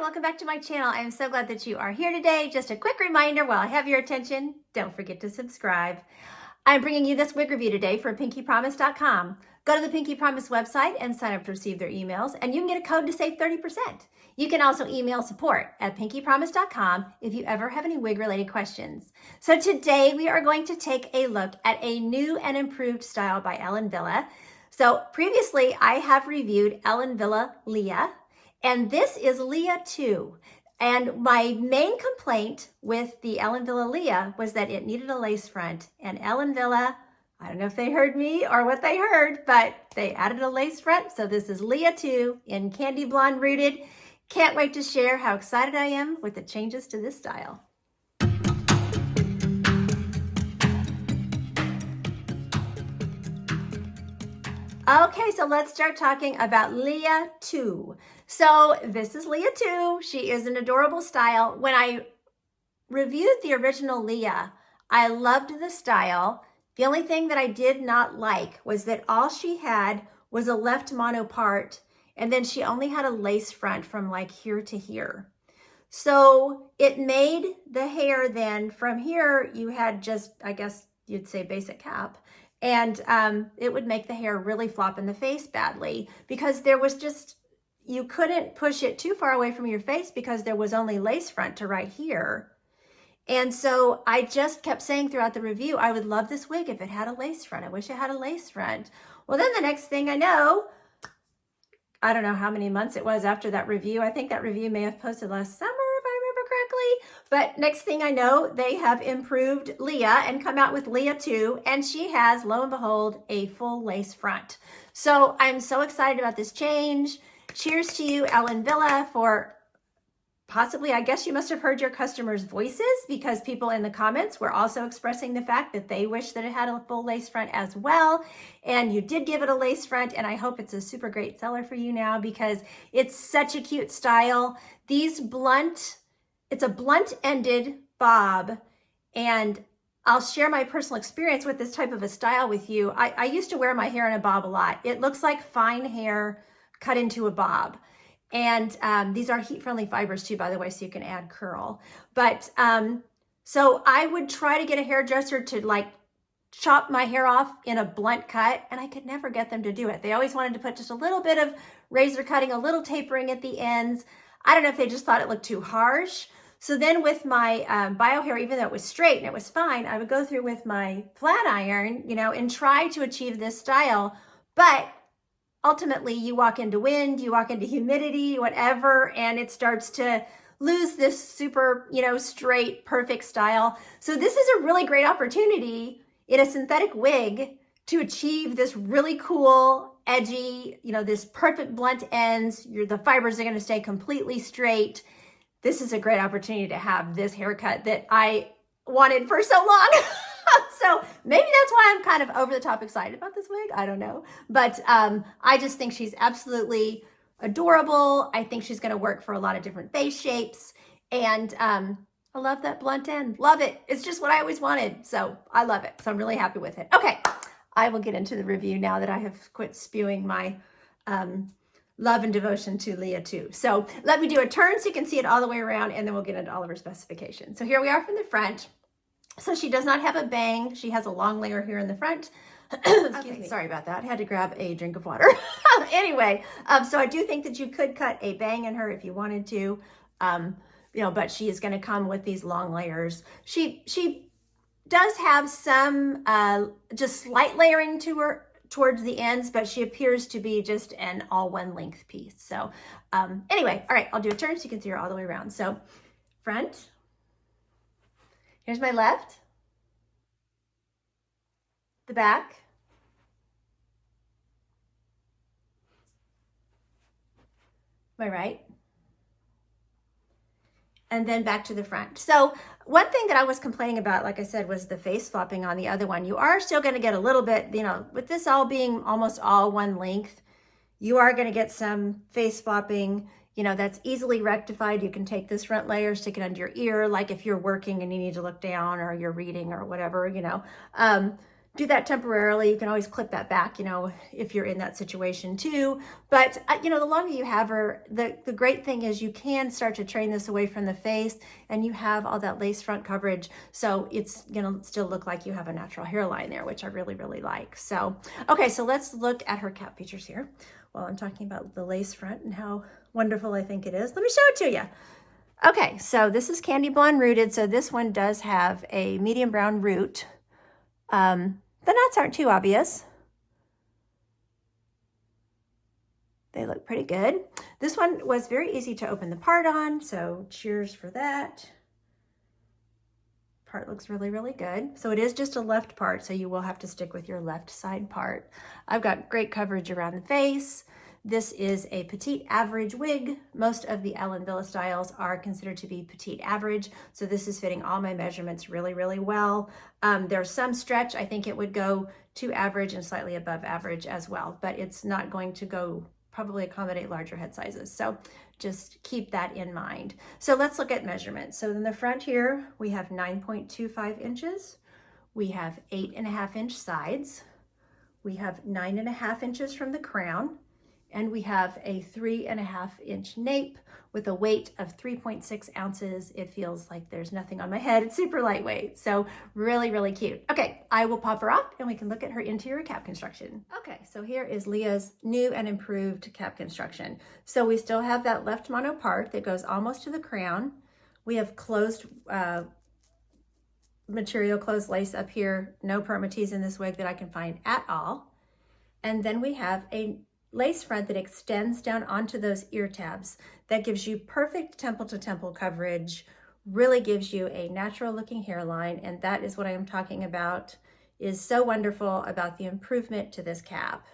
welcome back to my channel. I'm so glad that you are here today. Just a quick reminder while I have your attention, don't forget to subscribe. I'm bringing you this wig review today for pinkypromise.com. Go to the Pinky Promise website and sign up to receive their emails, and you can get a code to save 30%. You can also email support@pinkypromise.com if you ever have any wig related questions. So today we are going to take a look at a new and improved style by Ellen Wille. So previously I have reviewed Ellen Wille Lia, and this is Leah II. And my main complaint with the Ellen Wille Lia was that it needed a lace front. And Ellen Wille, I don't know if they heard me or what they heard, but they added a lace front. So this is Leah II in Candy Blonde Rooted. Can't wait to share how excited I am with the changes to this style. Okay, so let's start talking about Leah II. So this is Leah II. She is an adorable style. When I reviewed the original Leah, I loved the style. The only thing that I did not like was that all she had was a left mono part, and then she only had a lace front from like here to here. So it made the hair then from here, you had just, I guess you'd say basic cap. And it would make the hair really flop in the face badly because there was just, you couldn't push it too far away from your face because there was only lace front to right here. And so I just kept saying throughout the review, I would love this wig if it had a lace front. I wish it had a lace front. Well, then the next thing I know, I don't know how many months it was after that review. I think that review may have posted last summer, if I remember correctly. But next thing I know, they have improved Leah and come out with Leah II, and she has, lo and behold, a full lace front. So I'm so excited about this change. Cheers to you, Ellen Wille, for possibly, I guess you must have heard your customers' voices because people in the comments were also expressing the fact that they wish that it had a full lace front as well. And you did give it a lace front, and I hope it's a super great seller for you now because it's such a cute style. These it's a blunt-ended bob, and I'll share my personal experience with this type of a style with you. I used to wear my hair in a bob a lot. It looks like fine hair cut into a bob. And these are heat-friendly fibers too, by the way, so you can add curl. But so I would try to get a hairdresser to like chop my hair off in a blunt cut, and I could never get them to do it. They always wanted to put just a little bit of razor cutting, a little tapering at the ends. I don't know if they just thought it looked too harsh. So then with my bio hair, even though it was straight and it was fine, I would go through with my flat iron, you know, and try to achieve this style. But ultimately, you walk into wind, you walk into humidity, whatever, and it starts to lose this super, you know, straight, perfect style. So this is a really great opportunity in a synthetic wig to achieve this really cool, edgy, you know, this perfect blunt ends. The fibers are going to stay completely straight. This is a great opportunity to have this haircut that I wanted for so long. So maybe that's why I'm kind of over the top excited about this wig. I don't know. But I just think she's absolutely adorable. I think she's going to work for a lot of different face shapes. And I love that blunt end. Love it. It's just what I always wanted. So I love it. So I'm really happy with it. Okay. I will get into the review now that I have quit spewing my love and devotion to Leah II. So let me do a turn so you can see it all the way around, and then we'll get into all of her specifications. So here we are from the front. So she does not have a bang. She has a long layer here in the front. Excuse me. Sorry about that. I had to grab a drink of water. Anyway, so I do think that you could cut a bang in her if you wanted to, you know, but she is going to come with these long layers. She does have some just slight layering to her towards the ends, but she appears to be just an all one length piece. So anyway, all right, I'll do a turn so you can see her all the way around. So front. Here's my left, the back, my right, and then back to the front. So one thing that I was complaining about, like I said, was the face flopping on the other one. You are still going to get a little bit, you know, with this all being almost all one length, you are going to get some face flopping. You know, that's easily rectified. You can take this front layer, stick it under your ear, like if you're working and you need to look down or you're reading or whatever, you know. do that temporarily. You can always clip that back, you know, if you're in that situation too. But, you know, the longer you have her, the great thing is you can start to train this away from the face, and you have all that lace front coverage. So it's going to still look like you have a natural hairline there, which I really, really like. So, okay, so let's look at her cap features here while I'm talking about the lace front and how wonderful I think it is. Let me show it to you. Okay, so this is Candy Blonde Rooted. So this one does have a medium brown root. The knots aren't too obvious. They look pretty good. This one was very easy to open the part on, so cheers for that. Part looks really, really good. So it is just a left part, so you will have to stick with your left side part. I've got great coverage around the face. This is a petite average wig. Most of the Ellen Wille styles are considered to be petite average, so this is fitting all my measurements really, really well. There's some stretch. I think it would go to average and slightly above average as well, but it's not going to go probably accommodate larger head sizes. So just keep that in mind. So let's look at measurements. So in the front here, we have 9.25 inches. We have 8.5 inch sides. We have 9.5 inches from the crown. And we have a 3.5 inch nape with a weight of 3.6 ounces. It feels like there's nothing on my head. It's super lightweight. So really, really cute. Okay, I will pop her off and we can look at her interior cap construction. Okay, so here is Leah's new and improved cap construction. So we still have that left mono part that goes almost to the crown. We have closed material, closed lace up here. No permatease in this wig that I can find at all. And then we have a lace front that extends down onto those ear tabs. That gives you perfect temple to temple coverage, really gives you a natural looking hairline, and that is what I am talking about, is so wonderful about the improvement to this cap.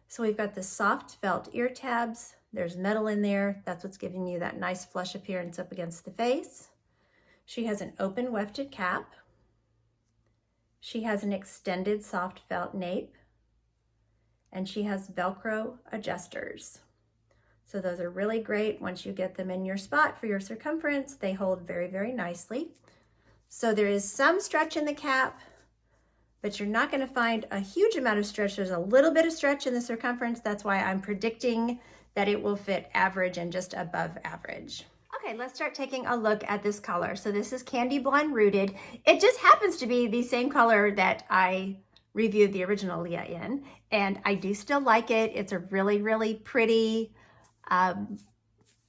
So we've got the soft felt ear tabs, there's metal in there, that's what's giving you that nice flush appearance up against the face. She has an open wefted cap. She has an extended soft felt nape. And she has Velcro adjusters. So those are really great. Once you get them in your spot for your circumference, they hold very, very nicely. So there is some stretch in the cap, but you're not going to find a huge amount of stretch. There's a little bit of stretch in the circumference. That's why I'm predicting that it will fit average and just above average. Okay, let's start taking a look at this color. So this is Candy Blonde Rooted. It just happens to be the same color that I reviewed the original Leah in, and I do still like it. It's a really, really pretty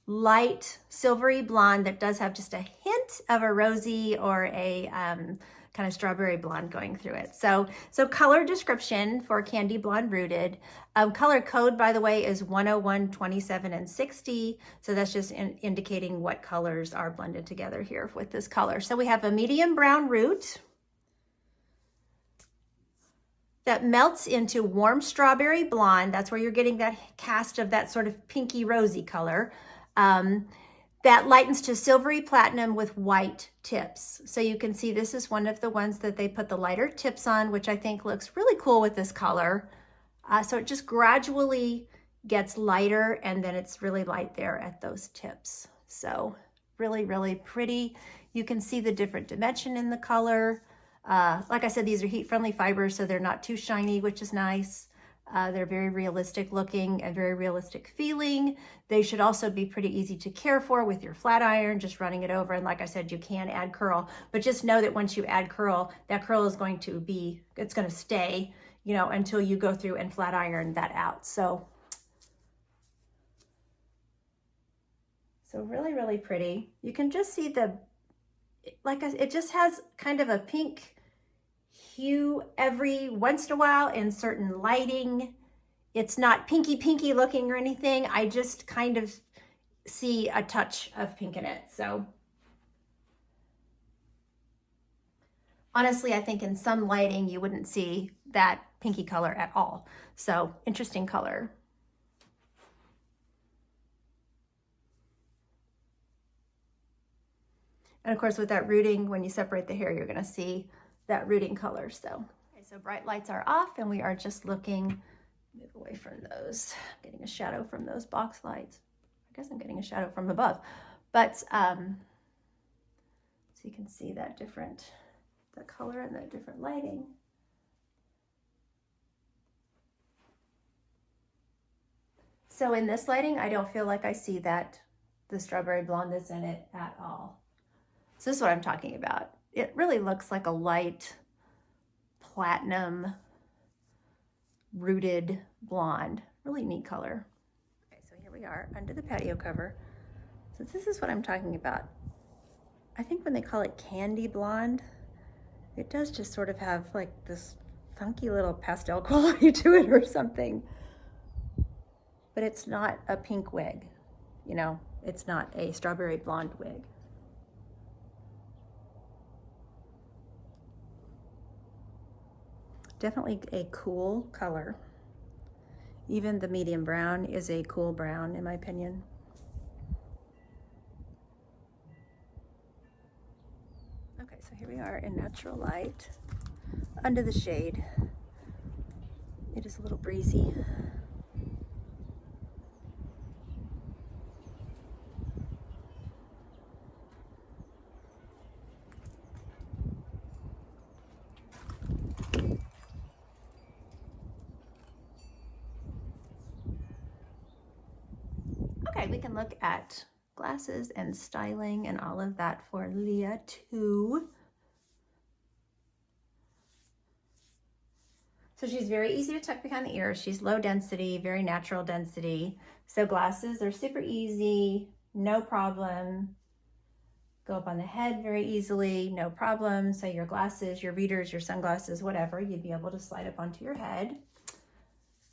light silvery blonde that does have just a hint of a rosy or a kind of strawberry blonde going through it. So color description for Candy Blonde Rooted. Color code, by the way, is 101, 27, and 60. So that's just indicating what colors are blended together here with this color. So we have a medium brown root that melts into warm strawberry blonde. That's where you're getting that cast of that sort of pinky rosy color. That lightens to silvery platinum with white tips. So you can see this is one of the ones that they put the lighter tips on, which I think looks really cool with this color. So it just gradually gets lighter, and then it's really light there at those tips. So really, really pretty. You can see the different dimension in the color. Like I said, these are heat-friendly fibers, so they're not too shiny, which is nice. They're very realistic looking and very realistic feeling. They should also be pretty easy to care for with your flat iron, just running it over. And like I said, you can add curl, but just know that once you add curl, that curl is going to be, it's going to stay, you know, until you go through and flat iron that out. So really, really pretty. You can just see the, like it just has kind of a pink hue every once in a while in certain lighting. It's not pinky looking or anything. I just kind of see a touch of pink in it. So honestly, I think in some lighting you wouldn't see that pinky color at all. So interesting color. And of course, with that rooting, when you separate the hair, you're going to see that rooting color. So, okay, so bright lights are off, and we are just looking, move away from those, getting a shadow from those box lights. I guess I'm getting a shadow from above, but so you can see that different, the color and that different lighting. So in this lighting, I don't feel like I see that the strawberry blonde is in it at all. So this is what I'm talking about. It really looks like a light platinum rooted blonde. Really neat color. Okay, so here we are under the patio cover. So this is what I'm talking about. I think when they call it candy blonde, it does just sort of have like this funky little pastel quality to it or something. But it's not a pink wig, you know, it's not a strawberry blonde wig. Definitely a cool color. Even the medium brown is a cool brown in my opinion. Okay, so here we are in natural light, under the shade. It is a little breezy. Okay, we can look at glasses and styling and all of that for Leah II. So she's very easy to tuck behind the ears. She's low density, very natural density. So glasses are super easy, no problem. Go up on the head very easily, no problem. So your glasses, your readers, your sunglasses, whatever, you'd be able to slide up onto your head.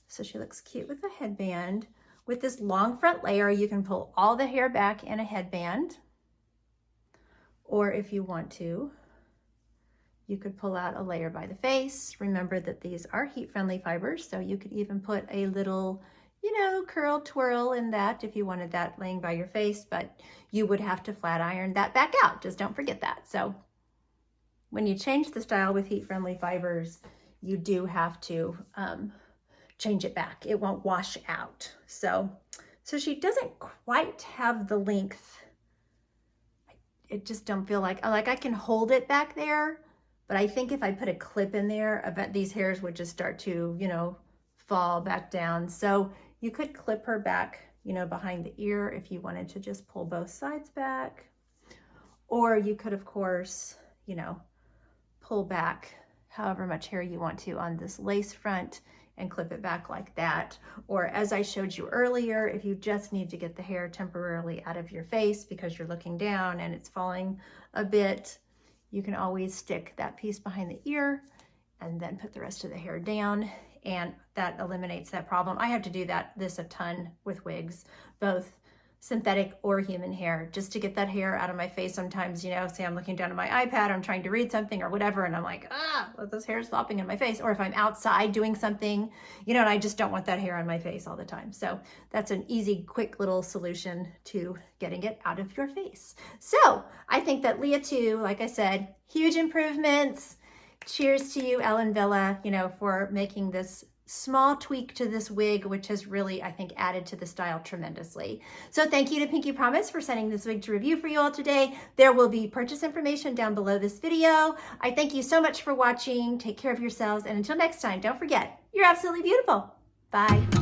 So she looks cute with a headband. With this long front layer, you can pull all the hair back in a headband. Or if you want to, you could pull out a layer by the face. Remember that these are heat-friendly fibers, so you could even put a little, you know, curl twirl in that if you wanted that laying by your face, but you would have to flat iron that back out. Just don't forget that. So when you change the style with heat-friendly fibers, you do have to change it back. It won't wash out. So she doesn't quite have the length. It just don't feel like I can hold it back there, but I think if I put a clip in there, I bet these hairs would just start to, you know, fall back down. So you could clip her back, you know, behind the ear if you wanted to just pull both sides back. Or you could, of course, you know, pull back however much hair you want to on this lace front and clip it back like that. Or as I showed you earlier, if you just need to get the hair temporarily out of your face because you're looking down and it's falling a bit, you can always stick that piece behind the ear and then put the rest of the hair down, and that eliminates that problem. I have to do this a ton with wigs, both synthetic or human hair, just to get that hair out of my face. Sometimes, you know, say I'm looking down at my iPad, I'm trying to read something or whatever, and I'm like, this hair is flopping in my face. Or if I'm outside doing something, you know, and I just don't want that hair on my face all the time. So that's an easy, quick little solution to getting it out of your face. So I think that Leah II, like I said, huge improvements. Cheers to you, Ellen Wille, you know, for making this small tweak to this wig, which has really, I think, added to the style tremendously. So thank you to Pinky Promise for sending this wig to review for you all today. There will be purchase information down below this video. I thank you so much for watching. Take care of yourselves. And until next time, don't forget, you're absolutely beautiful. Bye.